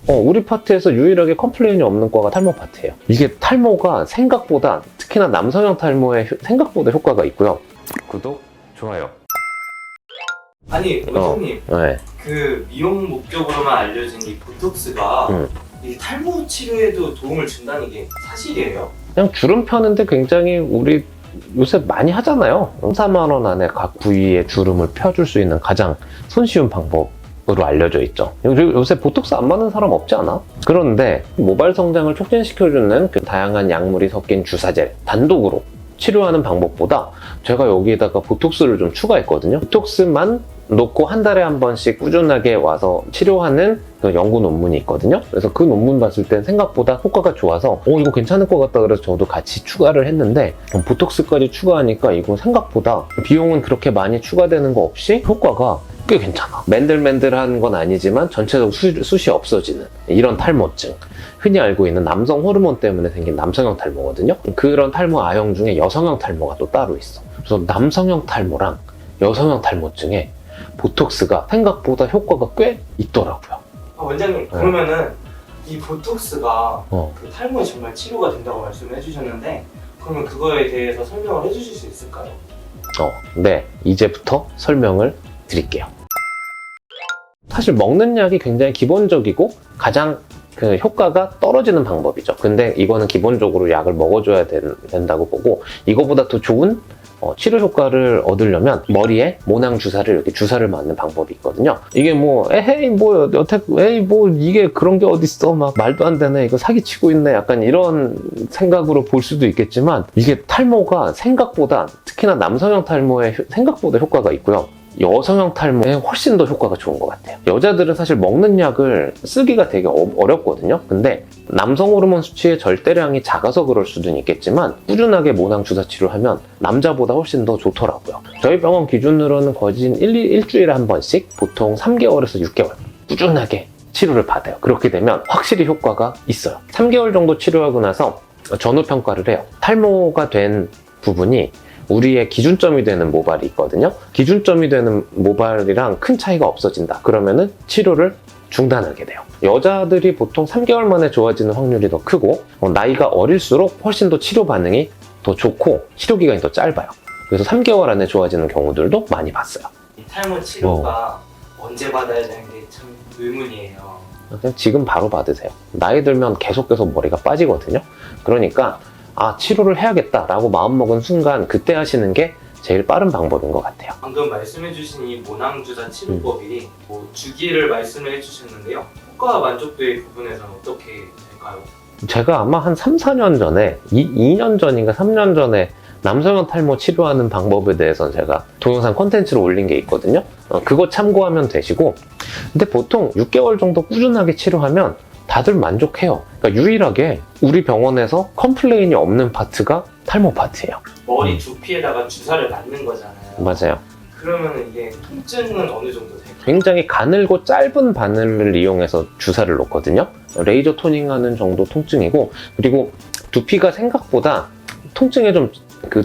우리 파트에서 유일하게 컴플레인이 없는 과가 탈모 파트예요. 이게 탈모가 생각보다, 특히나 남성형 탈모에 생각보다 효과가 있고요. 구독, 좋아요. 아니 원장님, 네. 그 미용 목적으로만 알려진 이 보톡스가 이 탈모 치료에도 도움을 준다는 게 사실이에요? 그냥 주름 펴는데 굉장히 우리 요새 많이 하잖아요. 4만 원 안에 각 부위에 주름을 펴줄 수 있는 가장 손쉬운 방법으로 알려져 있죠. 요새 보톡스 안 맞는 사람 없지 않아? 그런데 모발 성장을 촉진시켜주는 그 다양한 약물이 섞인 주사젤 단독으로 치료하는 방법보다 제가 여기에다가 보톡스를 좀 추가했거든요. 보톡스만 놓고 한 달에 한 번씩 꾸준하게 와서 치료하는 그 연구 논문이 있거든요. 그래서 그 논문 봤을 땐 생각보다 효과가 좋아서 이거 괜찮을 것 같다 그래서 저도 같이 추가를 했는데, 보톡스까지 추가하니까 이거 생각보다 비용은 그렇게 많이 추가되는 거 없이 효과가 꽤 괜찮아. 맨들맨들한 건 아니지만 전체적으로 숱이 없어지는 이런 탈모증, 흔히 알고 있는 남성 호르몬 때문에 생긴 남성형 탈모거든요. 그런 탈모 아형 중에 여성형 탈모가 또 따로 있어. 그래서 남성형 탈모랑 여성형 탈모증에 보톡스가 생각보다 효과가 꽤 있더라고요. 원장님, 그러면은 이 보톡스가 그 탈모에 정말 치료가 된다고 말씀을 해주셨는데, 그러면 그거에 대해서 설명을 해주실 수 있을까요? 네, 이제부터 설명을 드릴게요. 사실 먹는 약이 굉장히 기본적이고 가장 그 효과가 떨어지는 방법이죠. 근데 이거는 기본적으로 약을 먹어줘야 된다고 보고, 이거보다 더 좋은 치료 효과를 얻으려면 머리에 모낭 주사를 이렇게 주사를 맞는 방법이 있거든요. 이게 이게 그런 게 어딨어, 막 말도 안 되네, 이거 사기치고 있네, 약간 이런 생각으로 볼 수도 있겠지만, 이게 탈모가 생각보다, 특히나 남성형 탈모에 생각보다 효과가 있고요. 여성형 탈모에 훨씬 더 효과가 좋은 것 같아요. 여자들은 사실 먹는 약을 쓰기가 되게 어렵거든요. 근데 남성 호르몬 수치의 절대량이 작아서 그럴 수도 있겠지만 꾸준하게 모낭 주사 치료하면 남자보다 훨씬 더 좋더라고요. 저희 병원 기준으로는 거진 일주일에 한 번씩 보통 3개월에서 6개월 꾸준하게 치료를 받아요. 그렇게 되면 확실히 효과가 있어요. 3개월 정도 치료하고 나서 전후평가를 해요. 탈모가 된 부분이 우리의 기준점이 되는 모발이 있거든요. 기준점이 되는 모발이랑 큰 차이가 없어진다. 그러면은 치료를 중단하게 돼요. 여자들이 보통 3개월 만에 좋아지는 확률이 더 크고, 나이가 어릴수록 훨씬 더 치료 반응이 더 좋고 치료 기간이 더 짧아요. 그래서 3개월 안에 좋아지는 경우들도 많이 봤어요. 이 탈모 치료가 언제 받아야 되는 게 참 의문이에요. 그냥 지금 바로 받으세요. 나이 들면 계속 머리가 빠지거든요. 그러니까 치료를 해야겠다라고 마음먹은 순간 그때 하시는 게 제일 빠른 방법인 것 같아요. 방금 말씀해주신 이 모낭주사 치료법이 주기를 말씀을 해주셨는데요. 효과 만족도의 부분에서는 어떻게 될까요? 제가 아마 한 3, 4년 전에, 2년 전인가 3년 전에 남성형 탈모 치료하는 방법에 대해서는 제가 동영상 콘텐츠로 올린 게 있거든요. 그거 참고하면 되시고, 근데 보통 6개월 정도 꾸준하게 치료하면 다들 만족해요. 그러니까 유일하게 우리 병원에서 컴플레인이 없는 파트가 탈모 파트예요. 머리 두피에다가 주사를 맞는 거잖아요. 맞아요. 그러면 이게 통증은 어느 정도 될까요? 굉장히 가늘고 짧은 바늘을 이용해서 주사를 놓거든요. 레이저 토닝하는 정도 통증이고, 그리고 두피가 생각보다 통증에 좀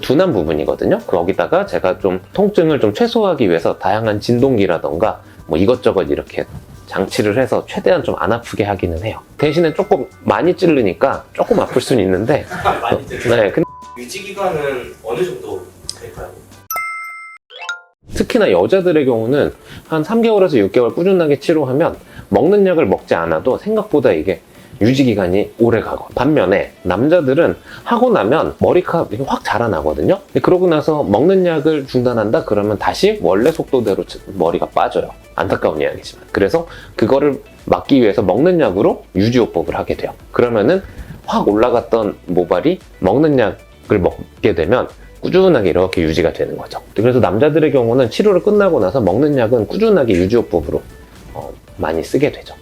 둔한 부분이거든요. 거기다가 제가 좀 통증을 좀 최소화하기 위해서 다양한 진동기라던가 이것저것 이렇게 장치를 해서 최대한 좀 안 아프게 하기는 해요. 대신에 조금 많이 찌르니까 조금 아플 수는 있는데 많이 들어요. 네, 유지 기간은 어느 정도 될까요? 특히나 여자들의 경우는 한 3개월에서 6개월 꾸준하게 치료하면 먹는 약을 먹지 않아도 생각보다 이게 유지 기간이 오래 가고, 반면에 남자들은 하고 나면 머리카락이 확 자라나거든요. 그러고 나서 먹는 약을 중단한다 그러면 다시 원래 속도대로 머리가 빠져요. 안타까운 이야기지만. 그래서 그거를 막기 위해서 먹는 약으로 유지요법을 하게 돼요. 그러면은 확 올라갔던 모발이 먹는 약을 먹게 되면 꾸준하게 이렇게 유지가 되는 거죠. 그래서 남자들의 경우는 치료를 끝나고 나서 먹는 약은 꾸준하게 유지요법으로 많이 쓰게 되죠.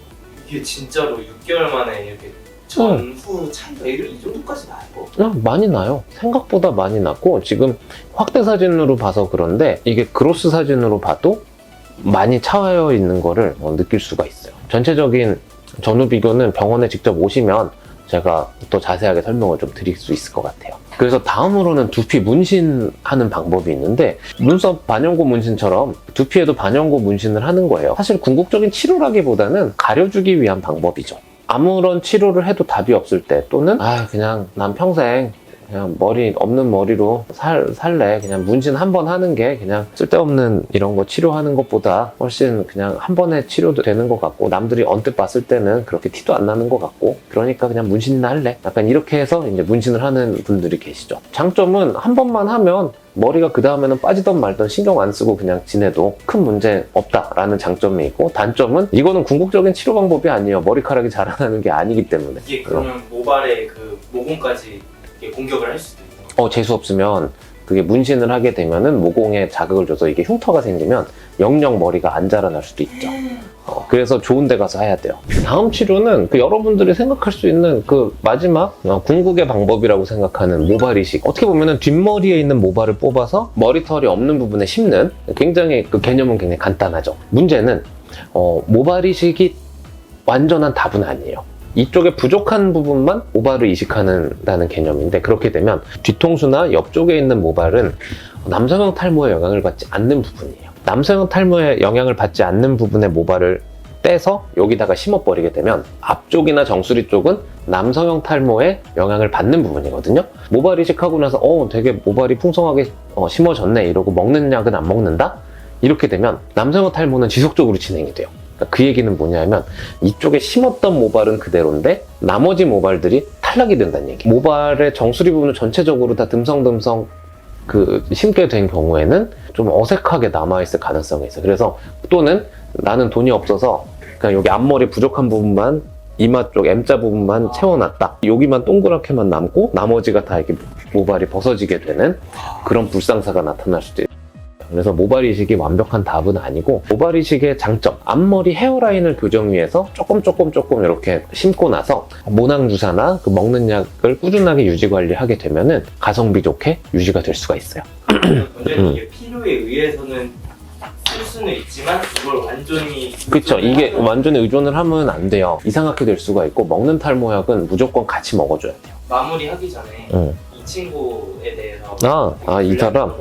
이게 진짜로 6개월 만에 이렇게 전후 차이가 이 정도까지 나요? 많이 나요. 생각보다 많이 났고, 지금 확대 사진으로 봐서 그런데 이게 그로스 사진으로 봐도 많이 차여 있는 거를 느낄 수가 있어요. 전체적인 전후 비교는 병원에 직접 오시면 제가 더 자세하게 설명을 좀 드릴 수 있을 것 같아요. 그래서 다음으로는 두피 문신하는 방법이 있는데, 눈썹 반영고 문신처럼 두피에도 반영고 문신을 하는 거예요. 사실 궁극적인 치료라기보다는 가려주기 위한 방법이죠. 아무런 치료를 해도 답이 없을 때, 또는 그냥 난 평생 그냥 머리 없는 머리로 살래. 그냥 문신 한 번 하는 게 그냥 쓸데없는 이런 거 치료하는 것보다 훨씬 그냥 한 번에 치료도 되는 것 같고, 남들이 언뜻 봤을 때는 그렇게 티도 안 나는 것 같고, 그러니까 그냥 문신이나 할래. 약간 이렇게 해서 이제 문신을 하는 분들이 계시죠. 장점은 한 번만 하면 머리가 그 다음에는 빠지던 말던 신경 안 쓰고 그냥 지내도 큰 문제 없다라는 장점이 있고, 단점은 이거는 궁극적인 치료 방법이 아니에요. 머리카락이 자라나는 게 아니기 때문에. 이게 그러면 모발의 그 모공까지 이게 공격을 할 수도 있는 거예요? 재수 없으면 그게 문신을 하게 되면은 모공에 자극을 줘서 이게 흉터가 생기면 영영 머리가 안 자라날 수도 있죠. 그래서 좋은 데 가서 해야 돼요. 다음 치료는 여러분들이 생각할 수 있는 그 마지막 궁극의 방법이라고 생각하는 모발 이식. 어떻게 보면은 뒷머리에 있는 모발을 뽑아서 머리털이 없는 부분에 심는, 굉장히 그 개념은 굉장히 간단하죠. 문제는 모발 이식이 완전한 답은 아니에요. 이쪽에 부족한 부분만 모발을 이식한다는 개념인데, 그렇게 되면 뒤통수나 옆쪽에 있는 모발은 남성형 탈모에 영향을 받지 않는 부분이에요. 남성형 탈모에 영향을 받지 않는 부분의 모발을 떼서 여기다가 심어버리게 되면 앞쪽이나 정수리 쪽은 남성형 탈모에 영향을 받는 부분이거든요. 모발 이식하고 나서 되게 모발이 풍성하게 심어졌네 이러고 먹는 약은 안 먹는다? 이렇게 되면 남성형 탈모는 지속적으로 진행이 돼요. 그 얘기는 뭐냐면, 이쪽에 심었던 모발은 그대로인데 나머지 모발들이 탈락이 된다는 얘기. 모발의 정수리 부분을 전체적으로 다 듬성듬성 심게 된 경우에는 좀 어색하게 남아있을 가능성이 있어요. 그래서 또는 나는 돈이 없어서 그냥 여기 앞머리 부족한 부분만, 이마 쪽 M자 부분만 채워놨다. 여기만 동그랗게만 남고 나머지가 다 이렇게 모발이 벗어지게 되는 그런 불상사가 나타날 수도 있어요. 그래서 모발 이식이 완벽한 답은 아니고, 모발 이식의 장점, 앞머리 헤어라인을 교정 위해서 조금 이렇게 심고 나서 모낭주사나 먹는 약을 꾸준하게 유지 관리하게 되면은 가성비 좋게 유지가 될 수가 있어요. 근데 이게 필요에 의해서는 쓸 수는 있지만 이걸 완전히 그쵸. 이게 완전히 의존을 하면 안 돼요. 이상하게 될 수가 있고, 먹는 탈모약은 무조건 같이 먹어줘야 돼요. 마무리하기 전에 이 친구에 대해서 이 사람?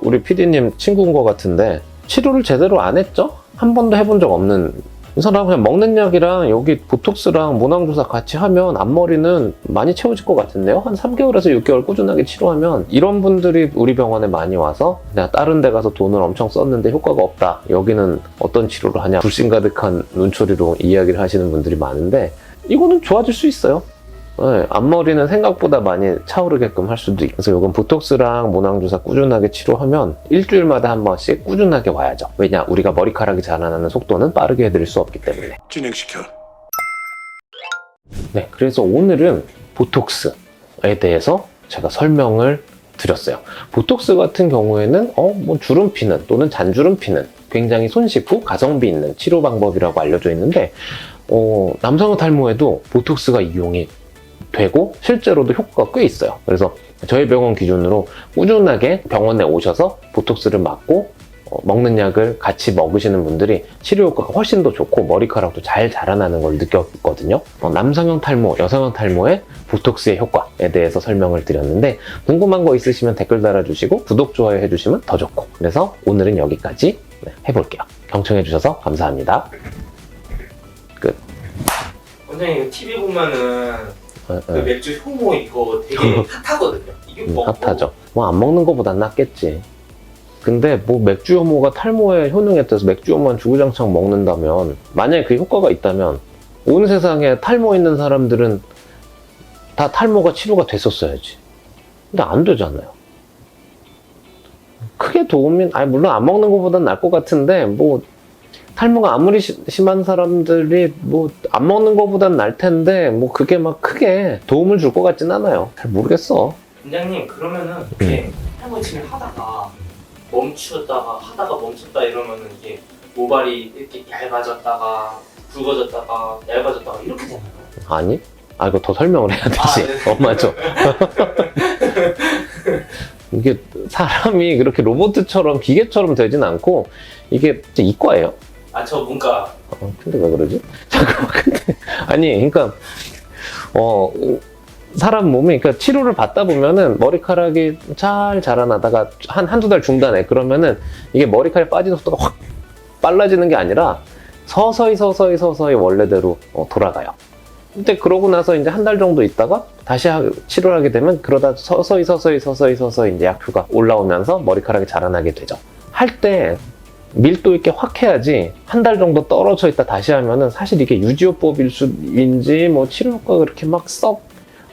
우리 PD님 친구인 것 같은데 치료를 제대로 안 했죠? 한 번도 해본 적 없는 이 사람. 그냥 먹는 약이랑 여기 보톡스랑 모낭주사 같이 하면 앞머리는 많이 채워질 것 같은데요? 한 3개월에서 6개월 꾸준하게 치료하면, 이런 분들이 우리 병원에 많이 와서 내가 다른 데 가서 돈을 엄청 썼는데 효과가 없다, 여기는 어떤 치료를 하냐, 불신 가득한 눈초리로 이야기를 하시는 분들이 많은데, 이거는 좋아질 수 있어요. 네, 앞머리는 생각보다 많이 차오르게끔 할 수도 있고. 그래서 이건 보톡스랑 모낭주사 꾸준하게 치료하면 일주일마다 한 번씩 꾸준하게 와야죠. 왜냐? 우리가 머리카락이 자라나는 속도는 빠르게 해드릴 수 없기 때문에. 진행시켜. 네, 그래서 오늘은 보톡스에 대해서 제가 설명을 드렸어요. 보톡스 같은 경우에는 주름 피는 또는 잔주름 피는 굉장히 손쉽고 가성비 있는 치료 방법이라고 알려져 있는데, 남성형 탈모에도 보톡스가 이용이 되고 실제로도 효과가 꽤 있어요. 그래서 저희 병원 기준으로 꾸준하게 병원에 오셔서 보톡스를 맞고 먹는 약을 같이 먹으시는 분들이 치료 효과가 훨씬 더 좋고 머리카락도 잘 자라나는 걸 느꼈거든요. 남성형 탈모, 여성형 탈모의 보톡스의 효과에 대해서 설명을 드렸는데, 궁금한 거 있으시면 댓글 달아주시고 구독, 좋아요 해주시면 더 좋고. 그래서 오늘은 여기까지 해볼게요. 경청해주셔서 감사합니다. 끝. 원장님 TV 보면은 그 맥주 효모 이거 되게 핫하거든요. 이게 핫하죠. 안 먹는 거보단 낫겠지. 근데 맥주 효모가 탈모에 효능했다서 맥주 효모만 주구장창 먹는다면, 만약에 그 효과가 있다면 온 세상에 탈모 있는 사람들은 다 탈모가 치료가 됐었어야지. 근데 안 되잖아요. 크게 도움이, 물론 안 먹는 것보단 나을 것 같은데, 탈모가 아무리 심한 사람들이 안 먹는 것보단 나을 텐데, 그게 막 크게 도움을 줄 것 같진 않아요. 잘 모르겠어. 원장님, 그러면은 이게 탈모 치료 하다가 멈췄다 이러면은 이게 모발이 이렇게 얇아졌다가 굵어졌다가 얇아졌다가 이렇게 되나요? 아니? 이거 더 설명을 해야 되지. 네. 맞아. 이게 사람이 그렇게 로봇처럼 기계처럼 되진 않고, 이게 이과예요. 저 문과. 근데 왜 그러지? 잠깐만, 그러니까, 사람 몸이, 그러니까 치료를 받다 보면은 머리카락이 잘 자라나다가 한두 달 중단해. 그러면은 이게 머리카락이 빠지는 속도가 확 빨라지는 게 아니라 서서히 원래대로 돌아가요. 근데 그러고 나서 이제 한 달 정도 있다가 다시 치료를 하게 되면 그러다 서서히 이제 약효가 올라오면서 머리카락이 자라나게 되죠. 할 때 밀도 있게 확 해야지 한 달 정도 떨어져 있다 다시 하면은 사실 이게 유지요법인지 뭐 치료 효과가 그렇게 막 썩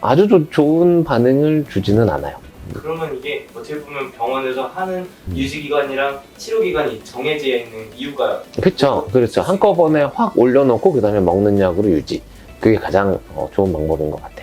아주 좋은 반응을 주지는 않아요. 그러면 이게 어떻게 보면 병원에서 하는 유지기간이랑 치료기간이 정해져 있는 이유가 그렇죠. 한꺼번에 확 올려놓고 그 다음에 먹는 약으로 유지. 그게 가장 좋은 방법인 것 같아요.